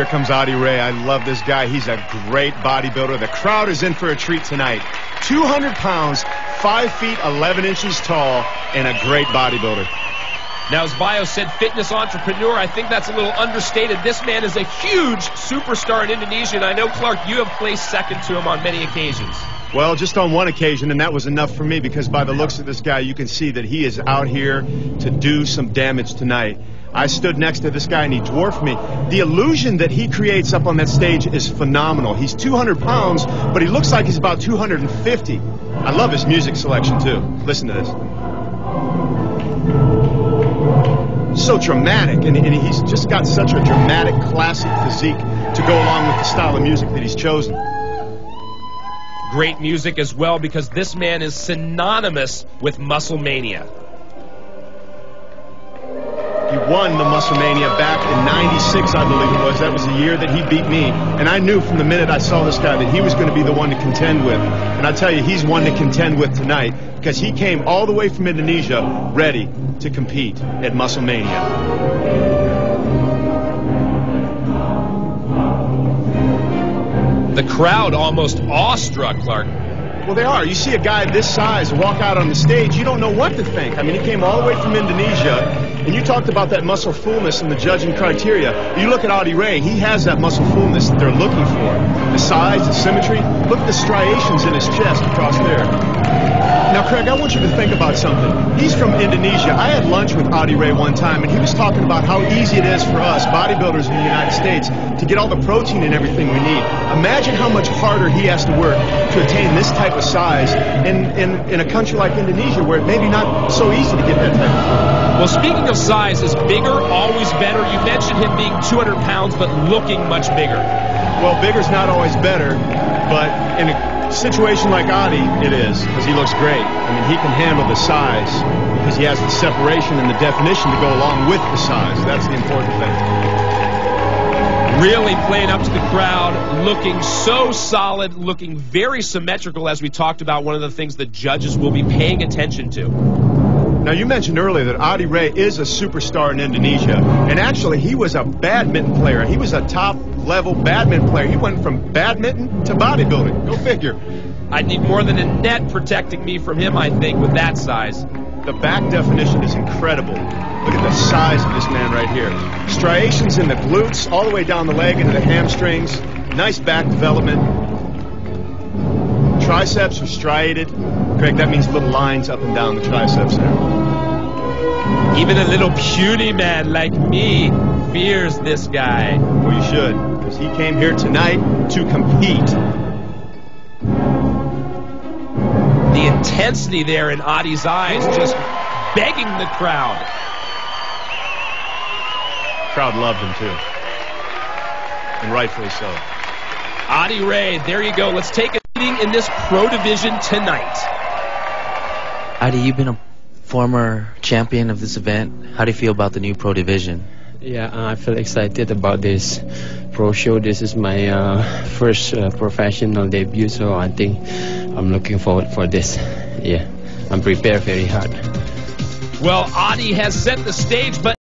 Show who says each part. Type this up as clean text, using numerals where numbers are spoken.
Speaker 1: here comes Adi Ray. I love this guy. He's a great bodybuilder. The crowd is in for a treat tonight. 200 pounds, 5 feet 11 inches tall, and a great bodybuilder.
Speaker 2: Now, as Bio said, fitness entrepreneur, I think that's a little understated. This man is a huge superstar in Indonesia, and I know, Clark, you have placed second to him on many occasions.
Speaker 1: Well, just on one occasion, and that was enough for me, because by the looks of this guy, you can see that he is out here to do some damage tonight. I stood next to this guy, and he dwarfed me. The illusion that he creates up on that stage is phenomenal. He's 200 pounds, but he looks like he's about 250. I love his music selection, too. Listen to this. So dramatic, and he's just got such a dramatic, classic physique to go along with the style of music that he's chosen.
Speaker 2: Great music as well, because this man is synonymous with musclemania.
Speaker 1: He won the musclemania back in '96, I believe it was. That was the year that he beat me. And I knew from the minute I saw this guy that he was going to be the one to contend with. And I tell you, he's one to contend with tonight, because he came all the way from Indonesia ready to compete at musclemania.
Speaker 2: The crowd almost awestruck, Clark.
Speaker 1: Well, they are. You see a guy this size walk out on the stage, you don't know what to think. I mean, he came all the way from Indonesia, and you talked about that muscle fullness and the judging criteria. You look at Adi Ray, he has that muscle fullness that they're looking for. The size, the symmetry. Look at the striations in his chest across there. Now, Craig, I want you to think about something. He's from Indonesia. I had lunch with Adi Ray one time, and he was talking about how easy it is for us, bodybuilders in the United States, to get all the protein and everything we need. Imagine how much harder he has to work to attain this type of size in a country like Indonesia, where it may be not so easy to get that type of food.
Speaker 2: Well, speaking of size, is bigger always better? You mentioned him being 200 pounds, but looking much bigger.
Speaker 1: Well, bigger's not always better, but in a situation like Adi, it is, because he looks great. I mean, he can handle the size because he has the separation and the definition to go along with the size. That's the important thing.
Speaker 2: Really playing up to the crowd, looking so solid, looking very symmetrical, as we talked about, one of the things the judges will be paying attention to.
Speaker 1: Now, you mentioned earlier that Adi Ray is a superstar in Indonesia, and actually he was a badminton player. He was a top-level badminton player. He went from badminton to bodybuilding. Go figure.
Speaker 2: I'd need more than a net protecting me from him, I think, with that size.
Speaker 1: The back definition is incredible. Look at the size of this man right here. Striations in the glutes, all the way down the leg into the hamstrings. Nice back development. Triceps are striated. Craig, that means little lines up and down the triceps there.
Speaker 2: Even a little puny man like me fears this guy.
Speaker 1: Well, you should, because he came here tonight to compete.
Speaker 2: The intensity there in Adi's eyes, just begging the crowd.
Speaker 1: Crowd loved him, too. And rightfully so.
Speaker 2: Adi Ray, there you go. Let's take a meeting in this pro division tonight.
Speaker 3: Adi, you've been a former champion of this event. How do you feel about the new pro division?
Speaker 4: Yeah, I feel excited about this pro show. This is my first professional debut, so I think I'm looking forward for this. Yeah, I'm prepared very hard.
Speaker 2: Well, Adi has set the stage, but